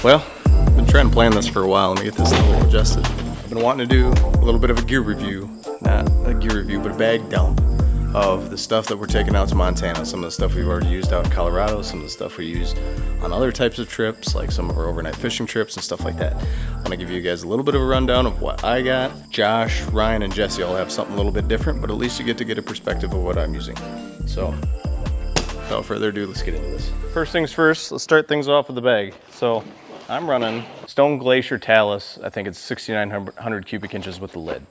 Well, I've been trying to plan this for a while. Let me get this level adjusted. I've been wanting to do a little bit of a gear review, not a gear review, but a bag dump of the stuff that we're taking out to Montana. Some of the stuff we've already used out in Colorado, some of the stuff we use on other types of trips, like some of our overnight fishing trips and stuff like that. I'm gonna give you guys a little bit of a rundown of what I got. Josh, Ryan, and Jesse all have something a little bit different, but at least you get to get a perspective of what I'm using. So, without further ado, let's get into this. First things first, let's start things off with the bag. So, I'm running Stone Glacier Talus. I think it's 6,900 cubic inches with the lid.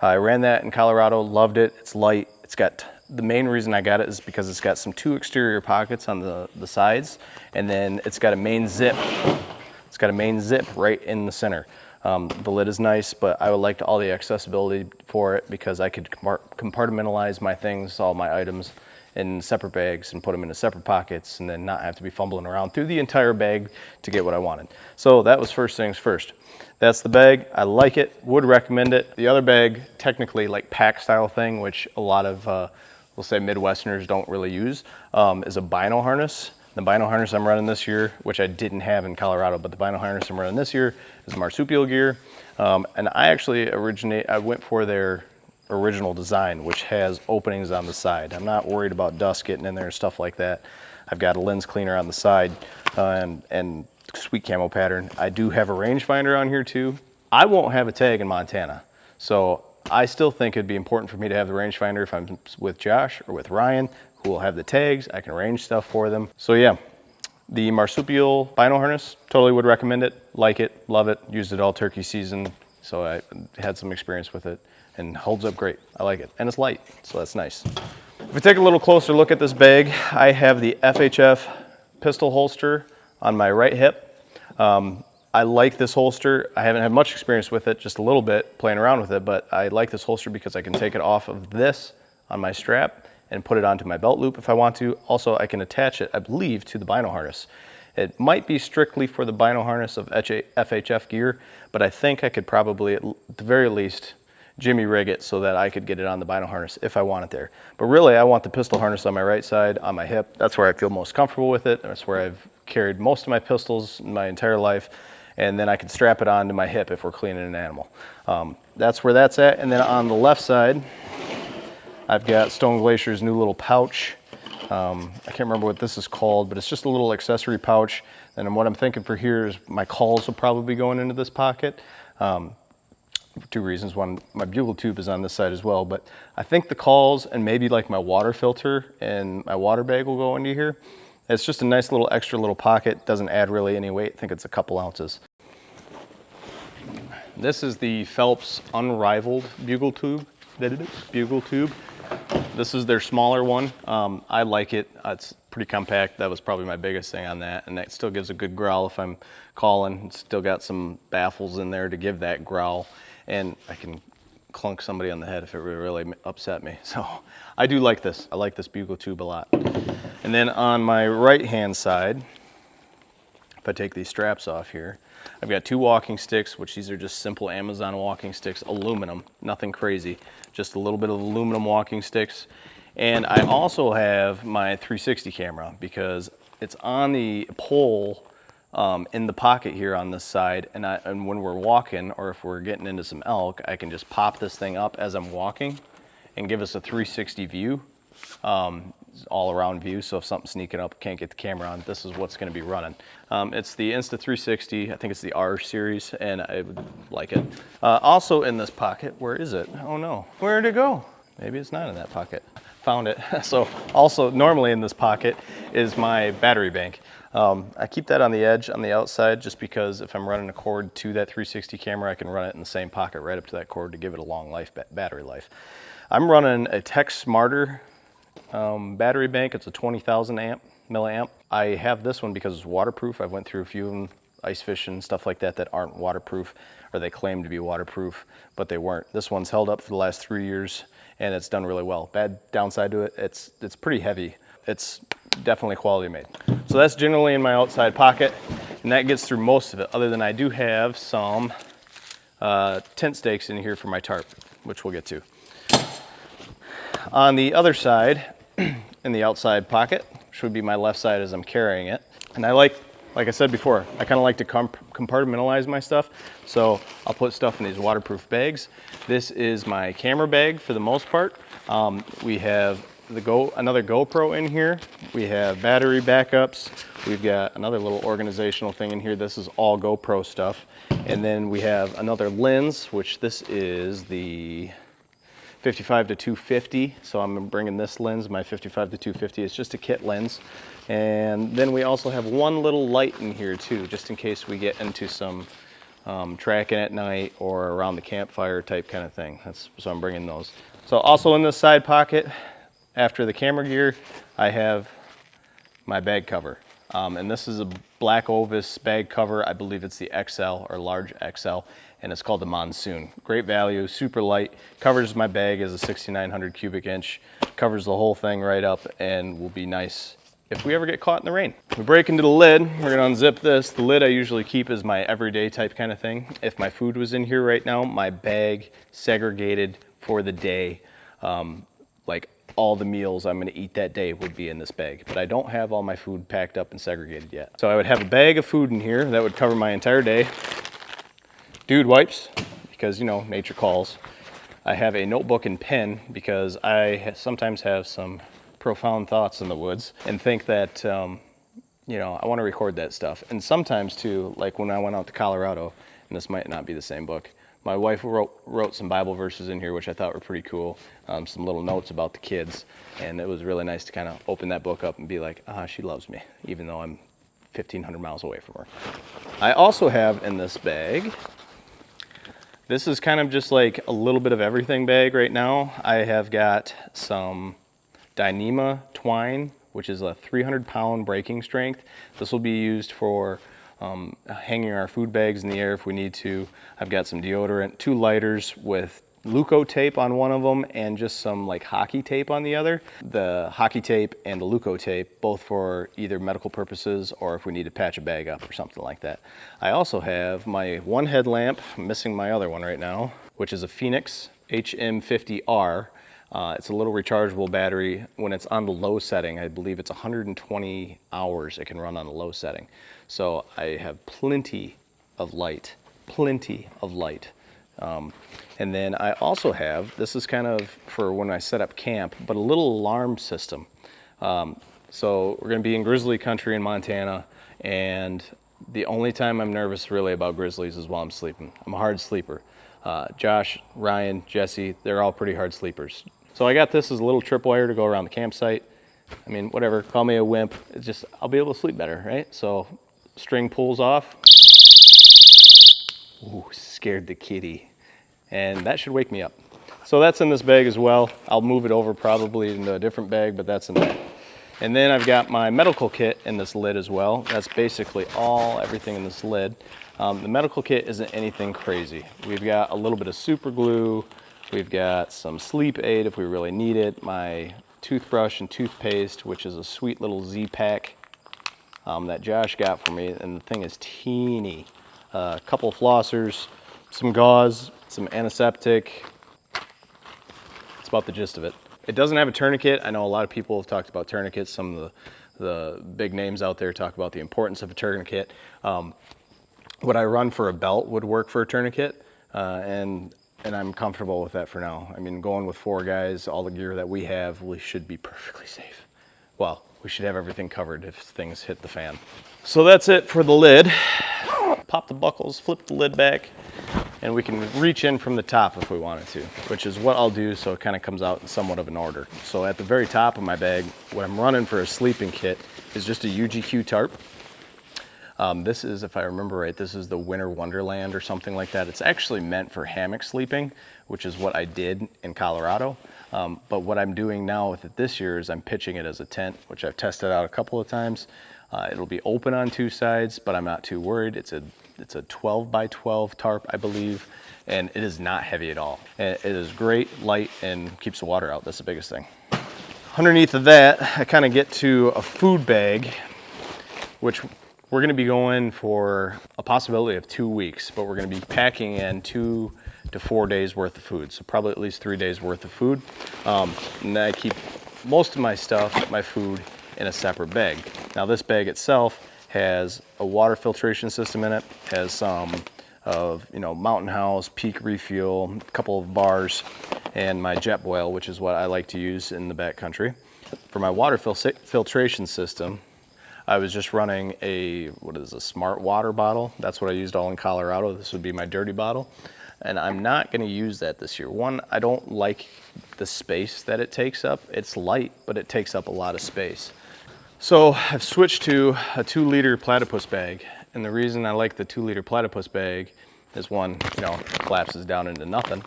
I ran that in Colorado, loved it. It's light. It's got, the main reason I got it is because it's got some 2 exterior pockets on the sides, and then it's got a main zip. It's got a main zip right in the center. The lid is nice, but I would like all the accessibility for it because I could compartmentalize my things, all my items, in separate bags and put them into separate pockets and then not have to be fumbling around through the entire bag to get what I wanted. So that was first things first. That's the bag. I like it, would recommend it. The other bag, technically like pack style thing, which a lot of, we'll say Midwesterners don't really use, is a bino harness. The bino harness I'm running this year, which I didn't have in Colorado, but the bino harness I'm running this year is marsupial gear. And I actually I went for their original design, which has openings on the side. I'm not worried about dust getting in there and stuff like that. I've got a lens cleaner on the side and sweet camo pattern. I do have a rangefinder on here too. I won't have a tag in Montana, so I still think it'd be important for me to have the rangefinder if I'm with Josh or with Ryan, who will have the tags. I can arrange stuff for them. So yeah, the marsupial bino harness, totally would recommend it. Like it, love it, used it all turkey season, so I had some experience with it. And holds up great. I like it. And it's light, so that's nice. If we take a little closer look at this bag, I have the FHF pistol holster on my right hip. I like this holster. I haven't had much experience with it, just a little bit playing around with it, but I like this holster because I can take it off of this on my strap and put it onto my belt loop if I want to. Also, I can attach it, I believe, to the bino harness. It might be strictly for the bino harness of FHF gear, but I think I could probably, at the very least, jimmy rig it so that I could get it on the bino harness if I want it there. But really, I want the pistol harness on my right side, on my hip. That's where I feel most comfortable with it. That's where I've carried most of my pistols my entire life. And then I can strap it onto my hip if we're cleaning an animal. That's where that's at. And then on the left side, I've got Stone Glacier's new little pouch. I can't remember what this is called, but it's just a little accessory pouch. And what I'm thinking for here is my calls will probably be going into this pocket. For 2 reasons. One, my bugle tube is on this side as well, but I think the calls and maybe like my water filter and my water bag will go into here. It's just a nice little extra little pocket. Doesn't add really any weight. I think it's a couple ounces. This is the Phelps Unrivaled bugle tube. This is their smaller one. I like it. It's pretty compact. That was probably my biggest thing on that, and that still gives a good growl if I'm calling. It's still got some baffles in there to give that growl. And I can clunk somebody on the head if it really upset me. So I do like this. I like this bugle tube a lot. And then on my right hand side, if I take these straps off here, I've got 2 walking sticks, which these are just simple Amazon walking sticks, aluminum, nothing crazy, just a little bit of aluminum walking sticks. And I also have my 360 camera because it's on the pole in the pocket here on this side, and when we're walking or if we're getting into some elk, I can just pop this thing up as I'm walking and give us a 360 view, all around view. So if something's sneaking up, can't get the camera on, this is what's going to be running. It's the Insta360, I think it's the R series, and I would like it. Also in this pocket, where is it? Oh no, where'd it go? Maybe it's not in that pocket. Found it. So also normally in this pocket is my battery bank. I keep that on the edge on the outside just because if I'm running a cord to that 360 camera, I can run it in the same pocket right up to that cord to give it a long life, battery life. I'm running a Tech Smarter Battery bank, it's a 20,000 milliamp. I have this one because it's waterproof. I went through a few of them, ice fishing, stuff like that, that aren't waterproof, or they claim to be waterproof, but they weren't. This one's held up for the last 3 years, and it's done really well. Bad downside to it, it's pretty heavy. It's definitely quality made. So that's generally in my outside pocket, and that gets through most of it, other than I do have some tent stakes in here for my tarp, which we'll get to. On the other side, in the outside pocket, which would be my left side as I'm carrying it, and I like I said before, I kind of like to compartmentalize my stuff, so I'll put stuff in these waterproof bags. This is my camera bag for the most part. We have another GoPro in here. We have battery backups. We've got another little organizational thing in here. This is all GoPro stuff. And then we have another lens, which this is the 55 to 250. So I'm bringing this lens, my 55 to 250. It's just a kit lens. And then we also have one little light in here too, just in case we get into some tracking at night or around the campfire type kind of thing. So I'm bringing those. So also in this side pocket, after the camera gear, I have my bag cover. And this is a black Ovis bag cover. I believe it's the XL or large XL, and it's called the Monsoon. Great value, super light, covers my bag as a 6,900 cubic inch, covers the whole thing right up, and will be nice if we ever get caught in the rain. We break into the lid, we're gonna unzip this. The lid I usually keep as my everyday type kind of thing. If my food was in here right now, my bag segregated for the day, like all the meals I'm gonna eat that day would be in this bag, but I don't have all my food packed up and segregated yet. So I would have a bag of food in here that would cover my entire day. Dude wipes, because you know, nature calls. I have a notebook and pen because I sometimes have some profound thoughts in the woods and think that, you know, I wanna record that stuff. And sometimes too, like when I went out to Colorado, and this might not be the same book, my wife wrote some Bible verses in here, which I thought were pretty cool. Some little notes about the kids. And it was really nice to kind of open that book up and be like, she loves me, even though I'm 1,500 miles away from her. I also have in this bag, this is kind of just like a little bit of everything bag right now. I have got some Dyneema twine, which is a 300-pound breaking strength. This will be used for hanging our food bags in the air if we need to. I've got some deodorant, 2 lighters with Luco tape on one of them and just some like hockey tape on the other. The hockey tape and the Luco tape, both for either medical purposes or if we need to patch a bag up or something like that. I also have my one headlamp, I'm missing my other one right now, which is a Phoenix HM50R. It's a little rechargeable battery. When it's on the low setting, I believe it's 120 hours it can run on the low setting. So I have plenty of light. And then I also have, this is kind of for when I set up camp, but a little alarm system. So we're gonna be in grizzly country in Montana, and the only time I'm nervous really about grizzlies is while I'm sleeping. I'm a hard sleeper. Josh, Ryan, Jesse, they're all pretty hard sleepers. So I got this as a little tripwire to go around the campsite. I mean, whatever, call me a wimp. It's just, I'll be able to sleep better, right? So string pulls off. Ooh, scared the kitty. And that should wake me up. So that's in this bag as well. I'll move it over probably into a different bag, but that's in there. And then I've got my medical kit in this lid as well. That's basically everything in this lid. The medical kit isn't anything crazy. We've got a little bit of super glue. We've got some sleep aid if we really need it. My toothbrush and toothpaste, which is a sweet little Z-Pack that Josh got for me, and the thing is teeny. A couple of flossers, some gauze, some antiseptic. That's about the gist of it. It doesn't have a tourniquet. I know a lot of people have talked about tourniquets. Some of the big names out there talk about the importance of a tourniquet. What I run for a belt would work for a tourniquet, and I'm comfortable with that for now. I mean, going with 4 guys, all the gear that we have, we should be perfectly safe. Well, we should have everything covered if things hit the fan. So that's it for the lid. Pop the buckles, flip the lid back, and we can reach in from the top if we wanted to, which is what I'll do so it kind of comes out in somewhat of an order. So at the very top of my bag, what I'm running for a sleeping kit is just a UGQ tarp. This is, if I remember right, this is the Winter Wonderland or something like that. It's actually meant for hammock sleeping, which is what I did in Colorado. But what I'm doing now with it this year is I'm pitching it as a tent, which I've tested out a couple of times. It'll be open on two sides, but I'm not too worried. It's a 12 by 12 tarp, I believe, and it is not heavy at all. And it is great, light, and keeps the water out. That's the biggest thing. Underneath of that, I kind of get to a food bag, which we're gonna be going for a possibility of 2 weeks, but we're gonna be packing in 2 to 4 days worth of food. So probably at least 3 days worth of food. And I keep most of my stuff, my food, in a separate bag. Now this bag itself has a water filtration system in it, has some of, Mountain House, Peak Refuel, a couple of bars, and my jet boil, which is what I like to use in the backcountry. For my water filtration system, I was just running a smart water bottle. That's what I used all in Colorado. This would be my dirty bottle. And I'm not gonna use that this year. One, I don't like the space that it takes up. It's light, but it takes up a lot of space. So I've switched to a 2-liter platypus bag. And the reason I like the 2-liter platypus bag is one, it collapses down into nothing.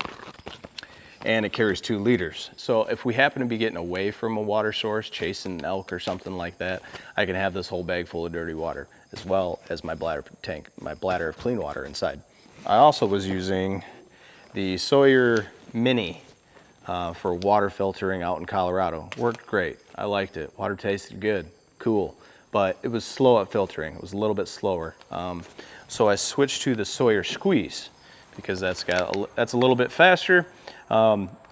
And it carries 2 liters. So if we happen to be getting away from a water source, chasing an elk or something like that, I can have this whole bag full of dirty water, as well as my bladder tank, my bladder of clean water inside. I also was using the Sawyer Mini for water filtering out in Colorado. Worked great. I liked it. Water tasted good, cool. But it was slow at filtering. It was a little bit slower. So I switched to the Sawyer Squeeze because that's a little bit faster.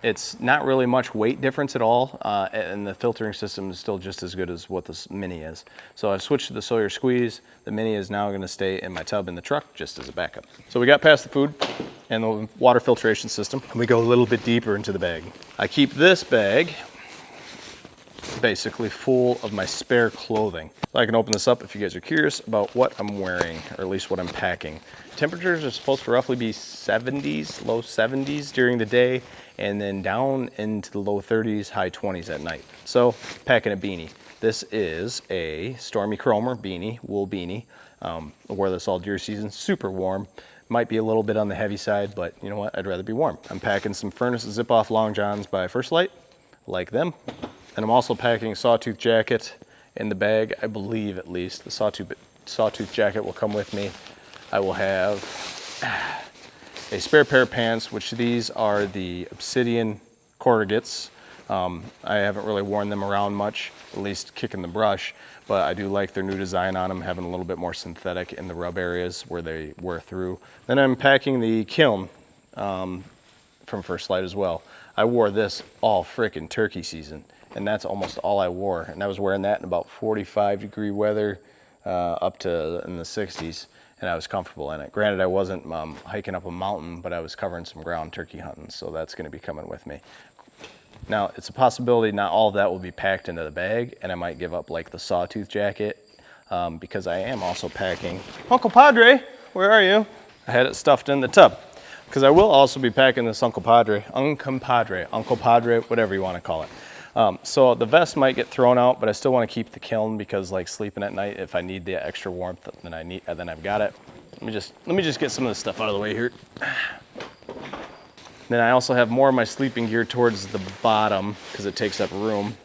It's not really much weight difference at all, and the filtering system is still just as good as what this Mini is. So I've switched to the Sawyer Squeeze. The Mini is now going to stay in my tub in the truck just as a backup. So we got past the food and the water filtration system, and we go a little bit deeper into the bag. I keep this bag basically full of my spare clothing. So I can open this up if you guys are curious about what I'm wearing, or at least what I'm packing. Temperatures are supposed to roughly be 70s, low 70s during the day, and then down into the low 30s, high 20s at night. So packing a beanie. This is a Stormy Chromer beanie, wool beanie. I wore this all deer season, super warm. Might be a little bit on the heavy side, but you know what, I'd rather be warm. I'm packing some Furnace zip-off long johns by First Light, like them. And I'm also packing a Sawtooth jacket in the bag, I believe at least. The Sawtooth jacket will come with me. I will have a spare pair of pants, which these are the Obsidian corrugates. I haven't really worn them around much, at least kicking the brush, but I do like their new design on them, having a little bit more synthetic in the rub areas where they wear through. Then I'm packing the Kiln from First Light as well. I wore this all frickin' turkey season, and that's almost all I wore. And I was wearing that in about 45-degree weather up to in the 60s, and I was comfortable in it. Granted, I wasn't hiking up a mountain, but I was covering some ground turkey hunting, so that's gonna be coming with me. Now, it's a possibility not all of that will be packed into the bag, and I might give up like the Sawtooth jacket, because I am also packing. Uncle Padre, where are you? I had it stuffed in the tub, because I will also be packing this Uncle Padre, whatever you want to call it. So the vest might get thrown out, but I still want to keep the Kiln because, like, sleeping at night, if I need the extra warmth, then I've got it. Let me just get some of this stuff out of the way here. Then I also have more of my sleeping gear towards the bottom because it takes up room.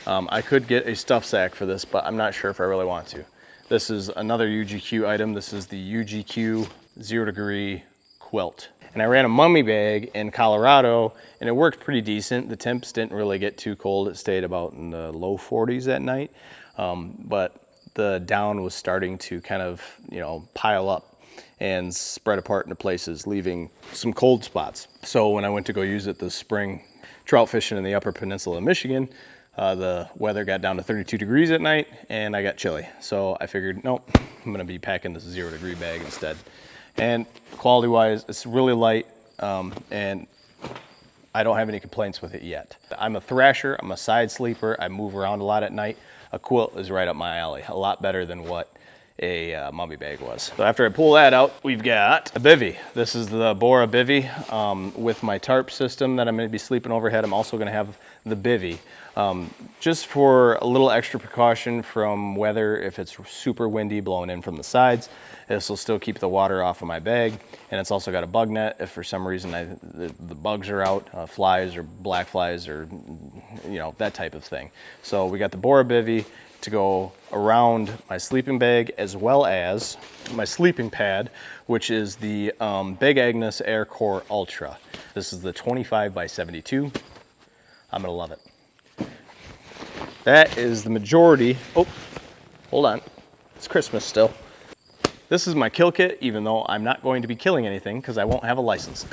I could get a stuff sack for this, but I'm not sure if I really want to. This is another UGQ item. This is the UGQ 0 degree quilt. And I ran a mummy bag in Colorado, and it worked pretty decent. The temps didn't really get too cold. It stayed about in the low 40s at night. But the down was starting to kind of, pile up and spread apart into places, leaving some cold spots. So when I went to go use it this spring, trout fishing in the Upper Peninsula of Michigan, the weather got down to 32 degrees at night, and I got chilly. So I figured, nope, I'm gonna be packing this 0 degree bag instead. And quality-wise, it's really light, and I don't have any complaints with it yet. I'm a thrasher, I'm a side sleeper, I move around a lot at night. A quilt is right up my alley, a lot better than what a mummy bag was. So after I pull that out, we've got a bivvy. This is the Borah Bivvy with my tarp system that I'm gonna be sleeping overhead. I'm also gonna have the bivvy. Just for a little extra precaution from weather, if it's super windy blowing in from the sides, this will still keep the water off of my bag. And it's also got a bug net if for some reason the bugs are out, flies or black flies or, you know, that type of thing. So we got the Borah Bivvy to go around my sleeping bag, as well as my sleeping pad, which is the Big Agnes Air Core Ultra. This is the 25 by 72. I'm gonna love it. That is the majority. Oh, hold on. It's Christmas still. This is my kill kit, even though I'm not going to be killing anything because I won't have a license.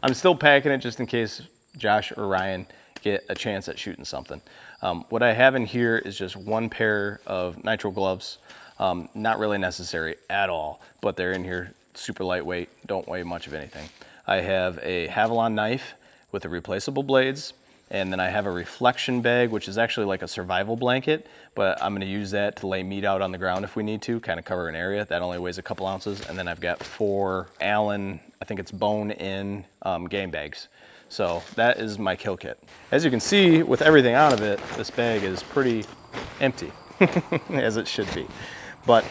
I'm still packing it just in case Josh or Ryan get a chance at shooting something. What I have in here is just one pair of Nitro Gloves. Not really necessary at all, but they're in here, super lightweight, don't weigh much of anything. I have a Havalon knife with the replaceable blades. And then I have a reflection bag, which is actually like a survival blanket, but I'm gonna use that to lay meat out on the ground if we need to, kind of cover an area. That only weighs a couple ounces. And then I've got 4 Allen, I think it's bone-in game bags. So that is my kill kit. As you can see, with everything out of it, this bag is pretty empty, as it should be. But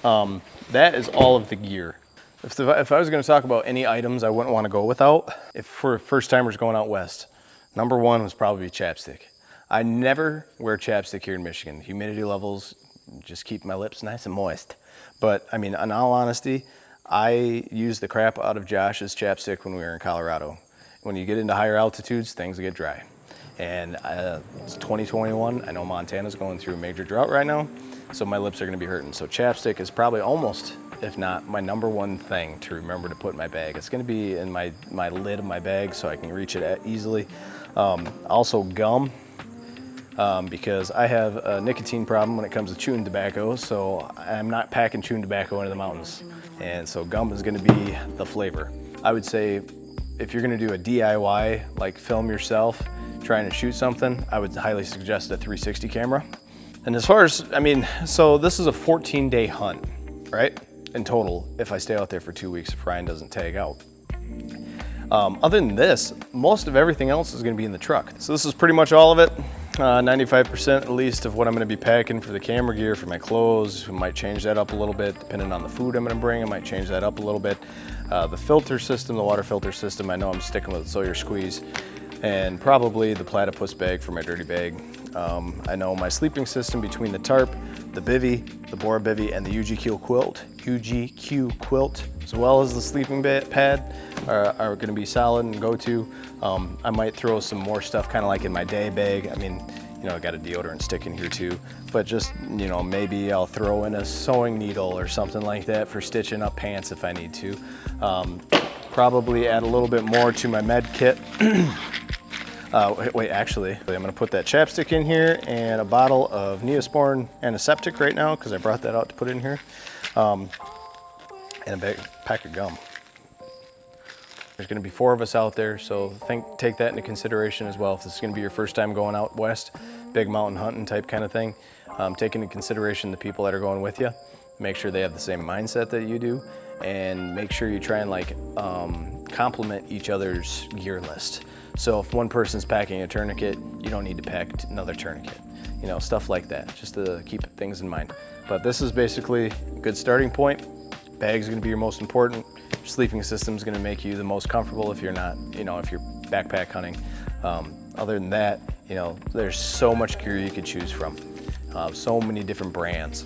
that is all of the gear. If I was gonna talk about any items I wouldn't wanna go without, if for first timers going out west, number one was probably chapstick. I never wear chapstick here in Michigan. Humidity levels just keep my lips nice and moist. But I mean, in all honesty, I used the crap out of Josh's chapstick when we were in Colorado. When you get into higher altitudes, things get dry. And it's 2021. I know Montana's going through a major drought right now, so my lips are gonna be hurting. So chapstick is probably almost, if not my number one thing to remember to put in my bag. It's gonna be in my lid of my bag so I can reach it easily. Also gum, because I have a nicotine problem when it comes to chewing tobacco, so I'm not packing chewing tobacco into the mountains. And so gum is gonna be the flavor. I would say if you're gonna do a DIY, like film yourself trying to shoot something, I would highly suggest a 360 camera. And as far as, I mean, so this is a 14-day hunt, right? In total, if I stay out there for 2 weeks, if Ryan doesn't tag out. Other than this, most of everything else is gonna be in the truck. So this is pretty much all of it. 95% at least of what I'm gonna be packing for the camera gear, for my clothes. I might change that up a little bit, depending on the food I'm gonna bring, I might change that up a little bit. The filter system, the water filter system, I know I'm sticking with Sawyer Squeeze, and probably the platypus bag for my dirty bag. I know my sleeping system between the tarp, the bivvy, the Borah Bivvy, and the UGQ quilt, as well as the sleeping pad are gonna be solid and go to. I might throw some more stuff kind of like in my day bag. I mean, you know, I got a deodorant stick in here too, but just, you know, maybe I'll throw in a sewing needle or something like that for stitching up pants if I need to. Probably add a little bit more to my med kit. Wait, actually, I'm gonna put that chapstick in here and a bottle of Neosporin antiseptic right now, because I brought that out to put in here. And a pack of gum. There's gonna be 4 of us out there, so take that into consideration as well. If this is gonna be your first time going out west, big mountain hunting type kind of thing, take into consideration the people that are going with you. Make sure they have the same mindset that you do, and make sure you try and like complement each other's gear list. So if one person's packing a tourniquet, you don't need to pack another tourniquet. You know, stuff like that, just to keep things in mind. But this is basically a good starting point. Bag's gonna be your most important. Your sleeping system's gonna make you the most comfortable if you're not, you know, if you're backpack hunting. Other than that, you know, there's so much gear you could choose from. So many different brands.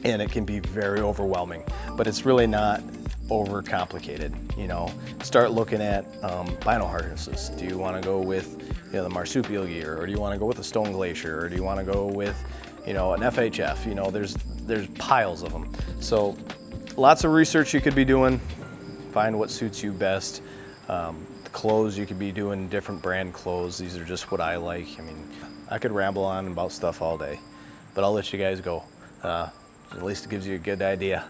And it can be very overwhelming, but it's really not overcomplicated. You know, start looking at vinyl harnesses. Do you want to go with, you know, the marsupial gear, or do you want to go with a stone glacier, or do you want to go with, you know, an FHF? You know, there's piles of them. So lots of research you could be doing. Find what suits you best. The clothes, you could be doing different brand clothes. These are just what I like. I mean, I could ramble on about stuff all day, but I'll let you guys go. At least it gives you a good idea.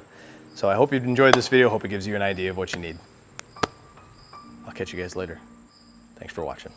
So I hope you've enjoyed this video. Hope it gives you an idea of what you need. I'll catch you guys later. Thanks for watching.